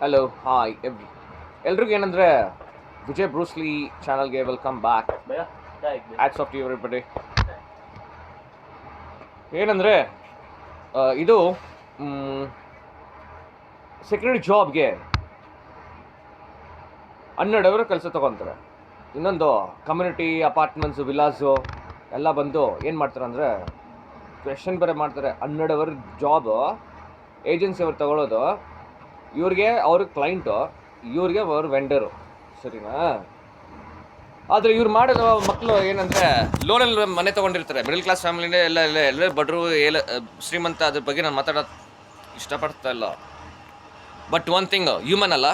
Hello hi ಎಲ್ರಿಗೂ ಏನಂದರೆ Vijay Bruce Lee ಚಾನಲ್ಗೆ ವೆಲ್ಕಮ್ ಬ್ಯಾಕ್. भैया क्या एक minute hats off to everybody. ಏನಂದರೆ ಇದು ಸೆಕ್ಯೂರಿಟಿ ಜಾಬ್ಗೆ 12 ಅವರ್ ಕೆಲಸ ತೊಗೊತಾರೆ. ಇನ್ನೊಂದು ಕಮ್ಯುನಿಟಿ ಅಪಾರ್ಟ್ಮೆಂಟ್ಸು ವಿಲಾಸು ಎಲ್ಲ ಬಂದು ಏನು ಮಾಡ್ತಾರೆ ಅಂದರೆ ಕ್ವೆಶನ್ ಬೇರೆ ಮಾಡ್ತಾರೆ. 12 ಅವರ್ ಜಾಬ್ ಏಜೆನ್ಸಿ ಅವ್ರು ತಗೊಳ್ಳೋದು, ಇವ್ರಿಗೆ ಅವ್ರ ಕ್ಲೈಂಟು, ಇವ್ರಿಗೆ ಅವ್ರ ವೆಂಡರು, ಸರಿನಾ? ಆದರೆ ಇವ್ರು ಮಾಡೋದು ಮಕ್ಕಳು ಏನಂದರೆ ಲೋನಲ್ಲಿ ಮನೆ ತೊಗೊಂಡಿರ್ತಾರೆ, ಮಿಡಲ್ ಕ್ಲಾಸ್ ಫ್ಯಾಮಿಲಿನೇ ಎಲ್ಲ ಬಡರು ಶ್ರೀಮಂತ, ಅದ್ರ ಬಗ್ಗೆ ನಾನು ಮಾತಾಡೋದು ಇಷ್ಟಪಡ್ತಾ ಇಲ್ಲ. ಬಟ್ ಒನ್ ಥಿಂಗ್, ಹ್ಯೂಮನ್ ಅಲ್ಲ,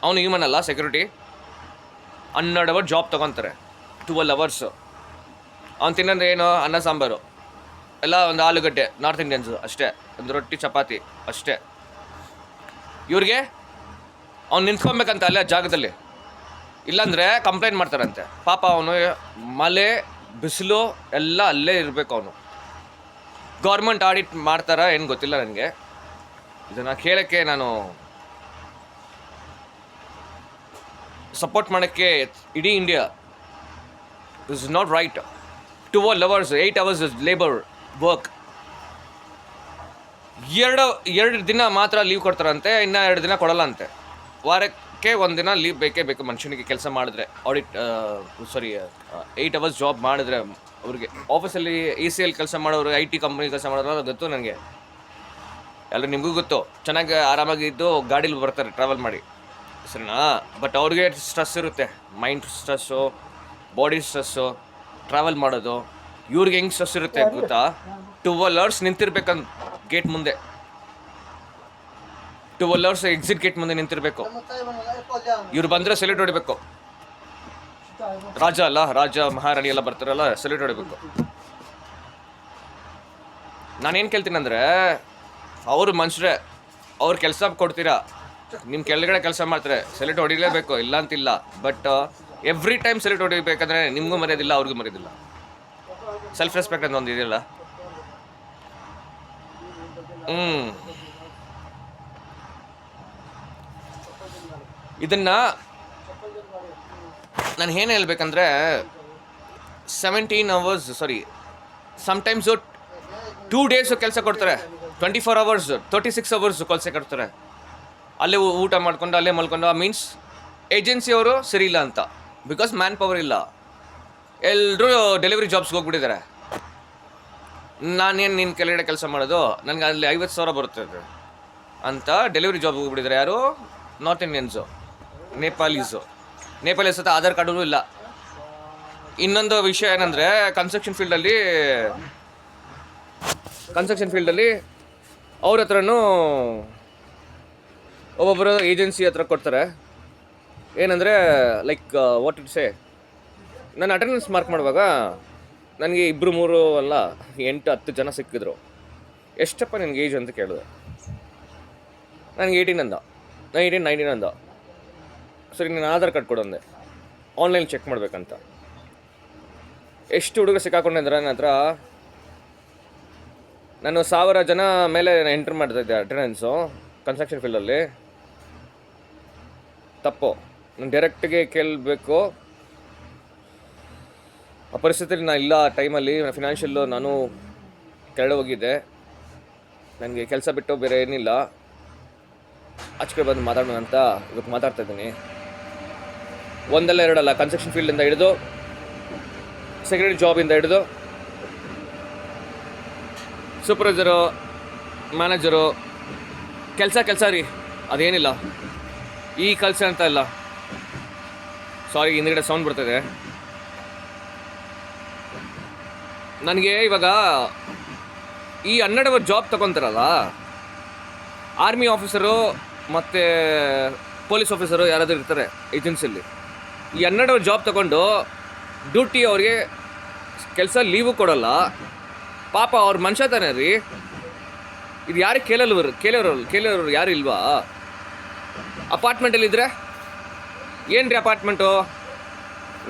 ಅವನು ಹ್ಯೂಮನ್ ಅಲ್ಲ. ಸೆಕ್ಯೂರಿಟಿ 12 ಅವರ್ ಜಾಬ್ ತೊಗೊತಾರೆ, 12 ಅವರ್ಸು. ಅವ್ನು ತಿನ್ನೋದು ಏನು, ಅನ್ನ ಸಾಂಬಾರು, ಎಲ್ಲ ಒಂದು ಆಲೂಗಡ್ಡೆ, ನಾರ್ತ್ ಇಂಡಿಯನ್ಸು ಅಷ್ಟೇ, ಒಂದು ರೊಟ್ಟಿ ಚಪಾತಿ ಅಷ್ಟೇ. ಇವ್ರಿಗೆ ಅವ್ನು ನಿಂತ್ಕೊಬೇಕಂತ ಅಲ್ಲೇ ಜಾಗದಲ್ಲಿ, ಇಲ್ಲಾಂದರೆ ಕಂಪ್ಲೇಂಟ್ ಮಾಡ್ತಾರಂತೆ. ಪಾಪ ಅವನು ಮಳೆ ಬಿಸಿಲು ಎಲ್ಲ ಅಲ್ಲೇ ಇರಬೇಕು. ಅವನು ಗೌರ್ಮೆಂಟ್ ಆಡಿಟ್ ಮಾಡ್ತಾರ ಏನು ಗೊತ್ತಿಲ್ಲ ನನಗೆ. ಇದನ್ನು ಕೇಳೋಕ್ಕೆ ನಾನು ಸಪೋರ್ಟ್ ಮಾಡೋಕ್ಕೆ ಇಡೀ India this is not right. 12 hours 8 hours labour work. ಎರಡು ದಿನ ಮಾತ್ರ ಲೀವ್ ಕೊಡ್ತಾರಂತೆ, ಇನ್ನೂ 2 ದಿನ ಕೊಡಲ್ಲ ಅಂತೆ. ವಾರಕ್ಕೆ 1 ದಿನ ಲೀವ್ ಬೇಕೇ ಬೇಕು ಮನುಷ್ಯನಿಗೆ ಕೆಲಸ ಮಾಡಿದ್ರೆ. 8 ಅವರ್ಸ್ ಜಾಬ್ ಮಾಡಿದ್ರೆ ಅವ್ರಿಗೆ. ಆಫೀಸಲ್ಲಿ ECL ಕೆಲಸ ಮಾಡೋರು, IT ಕಂಪ್ನಿ ಕೆಲಸ ಮಾಡೋರು ಗೊತ್ತು ನನಗೆ, ಎಲ್ಲ ನಿಮಗೂ ಗೊತ್ತು. ಚೆನ್ನಾಗಿ ಆರಾಮಾಗಿದ್ದು ಗಾಡೀಲಿ ಬರ್ತಾರೆ ಟ್ರಾವೆಲ್ ಮಾಡಿ, ಸರಿನಾ? ಬಟ್ ಅವ್ರಿಗೆ ಸ್ಟ್ರೆಸ್ ಇರುತ್ತೆ, mind stress, body stress, travel ಮಾಡೋದು. ಇವ್ರಿಗೆ ಹೆಂಗೆ ಸ್ಟ್ರೆಸ್ ಇರುತ್ತೆ ಗೊತ್ತಾ? 12 ಅವರ್ಸ್ ನಿಂತಿರ್ಬೇಕಂತ ಗೇಟ್ ಮುಂದೆ, 12 ಅವರ್ಸ್ ಎಕ್ಸಿಟ್ ಗೇಟ್ ಮುಂದೆ ನಿಂತಿರಬೇಕು. ಇವ್ರು ಬಂದರೆ ಸೆಲ್ಯೂಟ್ ಹೊಡಿಬೇಕು. ರಾಜ ಅಲ್ಲ, ರಾಜ ಮಹಾರಾಣಿ ಎಲ್ಲ ಬರ್ತಾರಲ್ಲ, ಸೆಲ್ಯೂಟ್ ಹೊಡಿಬೇಕು. ನಾನೇನು ಕೇಳ್ತೀನಿ ಅಂದರೆ, ಅವರು ಮನುಷ್ಯರೇ, ಅವ್ರು ಕೆಲಸ ಕೊಡ್ತೀರಾ, ನಿಮ್ಮ ಕೆಳಗಡೆ ಕೆಲಸ ಮಾಡ್ತಾರೆ, ಸೆಲ್ಯೂಟ್ ಹೊಡಿಲೇಬೇಕು, ಇಲ್ಲ ಅಂತಿಲ್ಲ. ಬಟ್ ಎವ್ರಿ ಟೈಮ್ ಸೆಲ್ಯೂಟ್ ಹೊಡಿಬೇಕಂದ್ರೆ ನಿಮಗೂ ಮರ್ಯಾದಿಲ್ಲ, ಅವ್ರಿಗೂ ಮರ್ಯಾದಿಲ್ಲ. ಸೆಲ್ಫ್ ರೆಸ್ಪೆಕ್ಟ್ ಅಂತ ಒಂದು ಇದೆಯಲ್ಲ. ಇದನ್ನು ನಾನು ಏನು ಹೇಳ್ಬೇಕಂದ್ರೆ, 17 ಅವರ್ಸ್ ಸಮ್ಟೈಮ್ಸು 2 ಡೇಸು ಕೆಲಸ ಕೊಡ್ತಾರೆ, 24 ಅವರ್ಸ್ 36 ಅವರ್ಸ್ ಕೆಲಸ ಕೊಡ್ತಾರೆ. ಅಲ್ಲೇ ಊಟ ಮಾಡ್ಕೊಂಡು ಅಲ್ಲೇ ಮಲ್ಕೊಂಡು. ಮೀನ್ಸ್ ಏಜೆನ್ಸಿಯವರು ಸರಿ ಇಲ್ಲ ಅಂತ, ಬಿಕಾಸ್ ಮ್ಯಾನ್ ಪವರ್ ಇಲ್ಲ. ಎಲ್ಲರೂ ಡೆಲಿವರಿ ಜಾಬ್ಸ್ಗೆ ಹೋಗ್ಬಿಟ್ಟಿದ್ದಾರೆ. ನಾನೇನು ನಿನ್ನ ಕೆಳಗಡೆ ಕೆಲಸ ಮಾಡೋದು, ನನಗೆ ಅಲ್ಲಿ 50,000 ಬರುತ್ತೆ ಅಂತ ಡೆಲಿವರಿ ಜಾಬ್ಗೆ ಹೋಗ್ಬಿಟ್ಟಿದ್ದಾರೆ. ಯಾರು? ನಾರ್ತ್ ಇಂಡಿಯನ್ಸು, ನೇಪಾಲೀಸು ಹತ್ರ ಆಧಾರ್ ಕಾರ್ಡೂ ಇಲ್ಲ. ಇನ್ನೊಂದು ವಿಷಯ ಏನಂದರೆ, ಕನ್ಸ್ಟ್ರಕ್ಷನ್ ಫೀಲ್ಡಲ್ಲಿ ಅವ್ರ ಹತ್ರನೂ ಒಬ್ಬೊಬ್ಬರು ಏಜೆನ್ಸಿ ಹತ್ರ ಕೊಡ್ತಾರೆ. ಏನಂದರೆ ಲೈಕ್ ವಾಟ್ ಇಟ್ ಸೇ, ನಾನು ಅಟೆಂಡೆನ್ಸ್ ಮಾರ್ಕ್ ಮಾಡುವಾಗ ನನಗೆ 2, 3 ಅಲ್ಲ 8, 10 ಜನ ಸಿಕ್ಕಿದ್ರು. ಎಷ್ಟಪ್ಪ ನಿನಗೆ ಏಜ್ ಅಂತ ಕೇಳಿದೆ. ನನಗೆ 18 ಅಂದ, 19 ಅಂದ. ಸರಿ, ನಾನು ಆಧಾರ್ ಕಾರ್ಡ್ ಕೊಡಂದೆ, ಆನ್ಲೈನ್ ಚೆಕ್ ಮಾಡಬೇಕಂತ. ಎಷ್ಟು ಹುಡುಗರು ಸಿಕ್ಕಾಕೊಂಡೆ ಅಂದರೆ, ನನ್ನ ಹತ್ರ ನಾನು 1000 ಜನ ಮೇಲೆ ಎಂಟ್ರ್ ಮಾಡ್ತಾಯಿದ್ದೆ ಅಟೆಂಡೆನ್ಸು ಕನ್ಸ್ಟ್ರಕ್ಷನ್ ಫೀಲ್ಡಲ್ಲಿ. ತಪ್ಪು, ನಾನು ಡೈರೆಕ್ಟ್ಗೆ ಕೇಳಬೇಕು. ಆ ಪರಿಸ್ಥಿತಿಯಲ್ಲಿ ನಾನು ಇಲ್ಲ. ಆ ಟೈಮಲ್ಲಿ ಫಿನಾನ್ಷಿಯಲ್ಲು ನಾನು ಕೆಳಗೆ ಹೋಗಿದ್ದೆ. ನನಗೆ ಕೆಲಸ ಬಿಟ್ಟು ಬೇರೆ ಏನಿಲ್ಲ, ಆಚೆ ಬಂದು ಮಾತಾಡೋಣ ಅಂತ ಇವತ್ತು ಮಾತಾಡ್ತಾಯಿದ್ದೀನಿ. ಒಂದಲ್ಲ ಎರಡಲ್ಲ, ಕನ್ಸ್ಟ್ರಕ್ಷನ್ ಫೀಲ್ಡಿಂದ ಹಿಡಿದು ಸೆಕ್ಯೂರಿಟಿ ಜಾಬಿಂದ ಹಿಡಿದು ಸೂಪರ್ವೈಸರು, ಮ್ಯಾನೇಜರು, ಕೆಲಸ ರೀ, ಅದೇನಿಲ್ಲ. ಈ ಕೆಲಸ ಅಂತ ಇಲ್ಲ. ಸಾರಿ, ಹಿಂದ್ಗಡೆ ಸೌಂಡ್ ಬರ್ತಾಯಿದೆ. ನನಗೆ ಇವಾಗ ಈ 12 ಅವರ್ ಜಾಬ್ ತೊಗೊತಾರಲ್ಲ, ಆರ್ಮಿ ಆಫೀಸರು ಮತ್ತು ಪೊಲೀಸ್ ಆಫೀಸರು ಯಾರಾದರೂ ಇರ್ತಾರೆ ಏಜೆನ್ಸಿಯಲ್ಲಿ. ಈ 12 ಅವರ್ ಜಾಬ್ ತೊಗೊಂಡು ಡ್ಯೂಟಿ ಅವ್ರಿಗೆ ಕೆಲಸ ಲೀವು ಕೊಡೋಲ್ಲ. ಪಾಪ ಅವ್ರ ಮನುಷ್ಯ ತಾನೇ ರೀ. ಇದು ಯಾರಿಗೆ ಕೇಳೋರು ಯಾರು ಇಲ್ವಾ? ಅಪಾರ್ಟ್ಮೆಂಟಲ್ಲಿದ್ದರೆ ಏನು ರೀ ಅಪಾರ್ಟ್ಮೆಂಟು?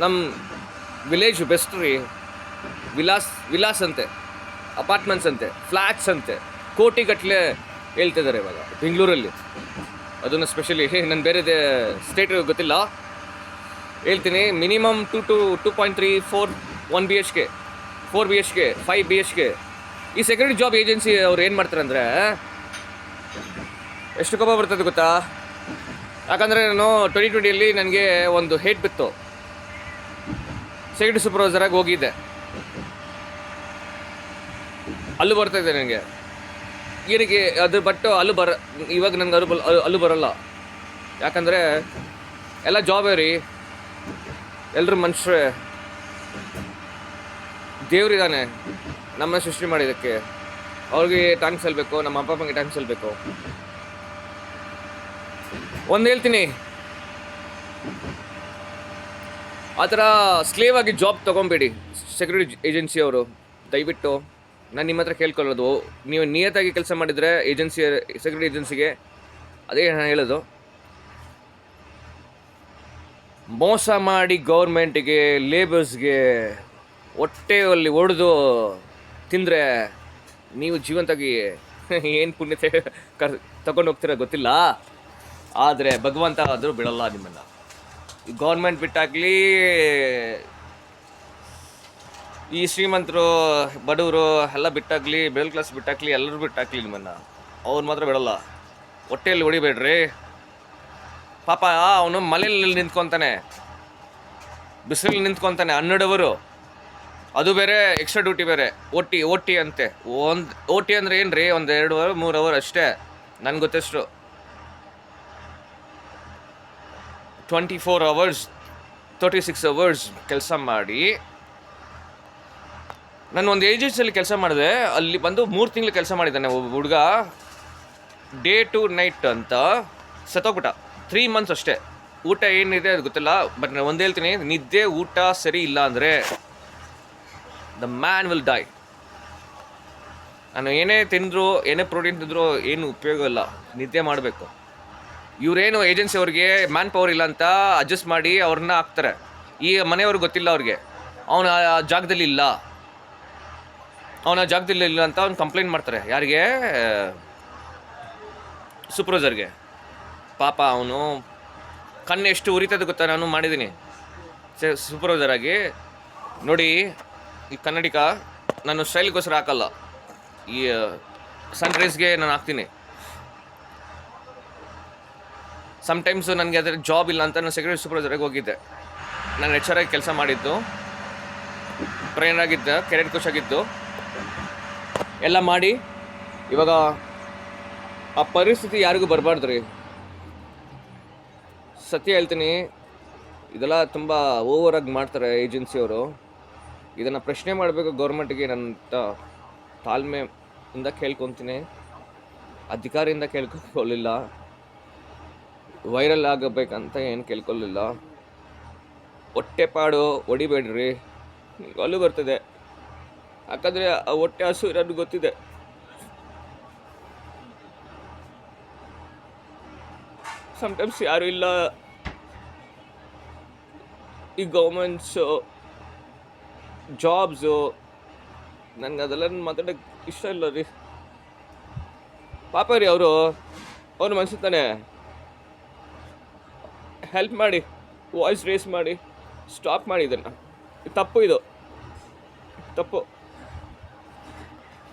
ನಮ್ಮ ವಿಲೇಜ್ ಬೆಸ್ಟ್ ರೀ. ವಿಲಾಸ್ ಅಂತೆ, ಅಪಾರ್ಟ್ಮೆಂಟ್ಸ್ ಅಂತೆ, ಫ್ಲ್ಯಾಟ್ಸ್ ಅಂತೆ, ಕೋಟಿಗಟ್ಟಲೆ ಹೇಳ್ತಿದ್ದಾರೆ ಇವಾಗ ಬೆಂಗಳೂರಲ್ಲಿ. ಅದನ್ನು ಸ್ಪೆಷಲಿ ನಾನು ಬೇರೆ ಸ್ಟೇಟ್ ಗೊತ್ತಿಲ್ಲ, ಹೇಳ್ತೀನಿ. Minimum 2.3, 1 BHK, 4 BHK, 5 BHK. ಈ ಸೆಕ್ಯೂರಿಟಿ ಜಾಬ್ ಏಜೆನ್ಸಿ ಅವ್ರು ಏನು ಮಾಡ್ತಾರೆ ಅಂದರೆ, ಎಷ್ಟು ಕೋಪ ಬರ್ತದೆ ಗೊತ್ತಾ? ಯಾಕಂದರೆ ನಾನು 2020 ನನಗೆ ಒಂದು ಹೇಟ್ ಬಿತ್ತು. ಸೆಕ್ಯೂರಿಟಿ ಸೂಪರ್ವೈಸರಾಗಿ ಹೋಗಿದ್ದೆ, ಅಲ್ಲೂ ಬರ್ತಾಯಿದ್ದೆ ನನಗೆ. ಏನಕ್ಕೆ ಅದು ಬಟ್ಟು ಇವಾಗ ನನಗೆ ಅಲ್ಲೂ ಬರೋಲ್ಲ. ಯಾಕಂದರೆ ಎಲ್ಲ ಜಾಬೇ ರೀ, ಎಲ್ಲರೂ ಮನುಷ್ಯರೇ. ದೇವರಿದ್ದಾನೆ ನಮ್ಮನ್ನ ಸೃಷ್ಟಿ ಮಾಡಿದ್ದಕ್ಕೆ, ಅವ್ರಿಗೆ ಥ್ಯಾಂಕ್ಸ್ ಹೇಳಬೇಕು, ನಮ್ಮ ಅಪ್ಪ ಅಮ್ಮಂಗೆ ಥ್ಯಾಂಕ್ಸ್ ಹೇಳಬೇಕು. ಒಂದು ಹೇಳ್ತೀನಿ, ಆ ಥರ ಸ್ಲೇವ್ ಆಗಿ ಜಾಬ್ ತೊಗೊಬೇಡಿ ಸೆಕ್ಯೂರಿಟಿ ಏಜೆನ್ಸಿಯವರು. ದಯವಿಟ್ಟು ನಾನು ನಿಮ್ಮ ಹತ್ರ ಕೇಳ್ಕೊಳ್ಳೋದು, ನೀವು ನಿಯತ್ತಾಗಿ ಕೆಲಸ ಮಾಡಿದರೆ ಸೆಕ್ಯೂರಿಟಿ ಏಜೆನ್ಸಿಗೆ ಅದೇ ನಾನು ಹೇಳೋದು. ಮೋಸ ಮಾಡಿ ಗೌರ್ಮೆಂಟಿಗೆ, ಲೇಬರ್ಸ್ಗೆ ಹೊಟ್ಟೆಯಲ್ಲಿ ಹೊಡೆದು ತಿಂದರೆ ನೀವು ಜೀವಂತಾಗಿ ಏನು ಪುಣ್ಯತೆ ತಗೊಂಡು ಹೋಗ್ತೀರ ಗೊತ್ತಿಲ್ಲ. ಆದರೆ ಭಗವಂತ ಆದರೂ ಬಿಡಲ್ಲ ನಿಮ್ಮನ್ನು. ಈ ಗೌರ್ಮೆಂಟ್ ಬಿಟ್ಟಾಗಲಿ, ಈ ಶ್ರೀಮಂತರು ಬಡವರು ಎಲ್ಲ ಬಿಟ್ಟಾಗಲಿ, ಮಿಡಲ್ ಕ್ಲಾಸ್ ಬಿಟ್ಟಾಗಲಿ, ಎಲ್ಲರೂ ಬಿಟ್ಟಾಗಲಿ ನಿಮ್ಮನ್ನು, ಅವ್ರು ಮಾತ್ರ ಬಿಡಲ್ಲ. ಹೊಟ್ಟೆಯಲ್ಲಿ ಹೊಡಿಬೇಡ್ರಿ. ಪಾಪ ಅವನು ಮಲೆಯಲ್ಲಿ ನಿಂತ್ಕೊತಾನೆ, ಬಿಸಿಲಲ್ಲಿ ನಿಂತ್ಕೊತಾನೆ 12 ಅವರು. ಅದು ಬೇರೆ ಎಕ್ಸ್ಟ್ರಾ ಡ್ಯೂಟಿ ಬೇರೆ, ಓಟಿ ಅಂತೆ. ಓಟಿ ಅಂದರೆ ಏನು ರೀ, 1, 2, 3 ಅವರ್ ಅಷ್ಟೇ ನನಗೆ ಗೊತ್ತಷ್ಟು. 24 hours, 36 hours ಕೆಲಸ ಮಾಡಿ. ನಾನು ಒಂದು ಏಜೆನ್ಸಿಯಲ್ಲಿ ಕೆಲಸ ಮಾಡಿದೆ, ಅಲ್ಲಿ ಬಂದು 3 ತಿಂಗಳು ಕೆಲಸ ಮಾಡಿದ್ದಾನೆ ಒಬ್ಬ ಹುಡುಗ. ಡೇ ಟು ನೈಟ್ ಅಂತ ಸತ್ತೋಗ್ಬಿಟ್ಟ. 3 months ಅಷ್ಟೇ. ಊಟ ಏನಿದೆ ಅದು ಗೊತ್ತಿಲ್ಲ, ಬಟ್ ನಾನು ಒಂದು ಹೇಳ್ತೀನಿ, ನಿದ್ದೆ ಊಟ ಸರಿ ಇಲ್ಲ ಅಂದರೆ ದ ಮ್ಯಾನ್ ವಿಲ್ ಡೈ. ನಾನು ಏನೇ ತಿಂದರೂ, ಏನೇ ಪ್ರೋಟೀನ್ ತಿಂದರೂ ಏನು ಉಪಯೋಗ ಇಲ್ಲ, ನಿದ್ದೆ ಮಾಡಬೇಕು. ಇವರೇನು ಏಜೆನ್ಸಿ ಅವ್ರಿಗೆ ಮ್ಯಾನ್ ಪವರ್ ಇಲ್ಲ ಅಂತ ಅಡ್ಜಸ್ಟ್ ಮಾಡಿ ಅವ್ರನ್ನ ಹಾಕ್ತಾರೆ. ಈ ಮನೆಯವ್ರಿಗೆ ಗೊತ್ತಿಲ್ಲ ಅವ್ರಿಗೆ ಅವನ ಜಾಗದಲ್ಲಿ ಇಲ್ಲ ಅಂತ ಅವ್ನು ಕಂಪ್ಲೇಂಟ್ ಮಾಡ್ತಾರೆ. ಯಾರಿಗೆ? ಸೂಪರ್ವೈಸರ್ಗೆ. ಪಾಪ ಅವನು ಕಣ್ಣು ಎಷ್ಟು ಉರಿತದೆ ಗೊತ್ತಾ? ನಾನು ಮಾಡಿದ್ದೀನಿ ಸೂಪರ್ವೈಸರ್ ಆಗಿ. ನೋಡಿ, ಈ ಕನ್ನಡಿಕ ನಾನು ಸ್ಟೈಲ್ಗೋಸ್ಕರ ಹಾಕಲ್ಲ, ಈ ಸನ್ರೈಸ್ಗೆ ನಾನು ಹಾಕ್ತೀನಿ. ಸಮ್ಟೈಮ್ಸು ನನಗೆ ಅದರ ಜಾಬ್ ಇಲ್ಲ ಅಂತ ನಾನು ಸೆಕ್ಯೂರಿಟಿ ಸೂಪರ್ವೈಸರಾಗಿ ಹೋಗಿದ್ದೆ. ನಾನು HR ಆಗಿ ಕೆಲಸ ಮಾಡಿದ್ದು, ಟ್ರೈನರ್ ಆಗಿದ್ದೆ, ಕೆರಿಯರ್ ಕೋಚ್ ಆಗಿದ್ದು ಎಲ್ಲ ಮಾಡಿ. ಇವಾಗ ಆ ಪರಿಸ್ಥಿತಿ ಯಾರಿಗೂ ಬರಬಾರ್ದು ರೀ. ಸತ್ಯ ಹೇಳ್ತೀನಿ, ಇದೆಲ್ಲ ತುಂಬ ಓವರಾಗಿ ಮಾಡ್ತಾರೆ ಏಜೆನ್ಸಿಯವರು. ಇದನ್ನು ಪ್ರಶ್ನೆ ಮಾಡಬೇಕು ಗೌರ್ಮೆಂಟಿಗೆ. ನನ್ನ ತಾಳ್ಮೆಯಿಂದ ಕೇಳ್ಕೊತೀನಿ, ಅಧಿಕಾರಿಯಿಂದ ಕೇಳ್ಕೊಳ್ಳಿಲ್ಲ, ವೈರಲ್ ಆಗಬೇಕಂತ ಏನು ಕೇಳ್ಕೊಳ್ಳಿಲ್ಲ. ಹೊಟ್ಟೆಪಾಡು ಹೊಡಿಬೇಡ್ರಿ, ಅಲ್ಲೂ ಬರ್ತದೆ. ಯಾಕಂದರೆ ಆ ಹೊಟ್ಟೆ ಹಸು ಇರೋದು ಗೊತ್ತಿದೆ. ಸಮ್ಟೈಮ್ಸ್ ಯಾರೂ ಇಲ್ಲ. ಈ ಗೌರ್ಮೆಂಟ್ಸು ಜಾಬ್ಸು ನನಗೆ ಅದೆಲ್ಲ ಮಾತಾಡೋಕ್ಕೆ ಇಷ್ಟ ಇಲ್ಲ ರೀ. ಪಾಪ ರೀ, ಅವ್ರು ಮನ್ಸು ತಾನೆ, ಹೆಲ್ಪ್ ಮಾಡಿ, ವಾಯ್ಸ್ ರೇಸ್ ಮಾಡಿ, ಸ್ಟಾಪ್ ಮಾಡಿ ಇದನ್ನು. ತಪ್ಪು, ಇದು ತಪ್ಪು.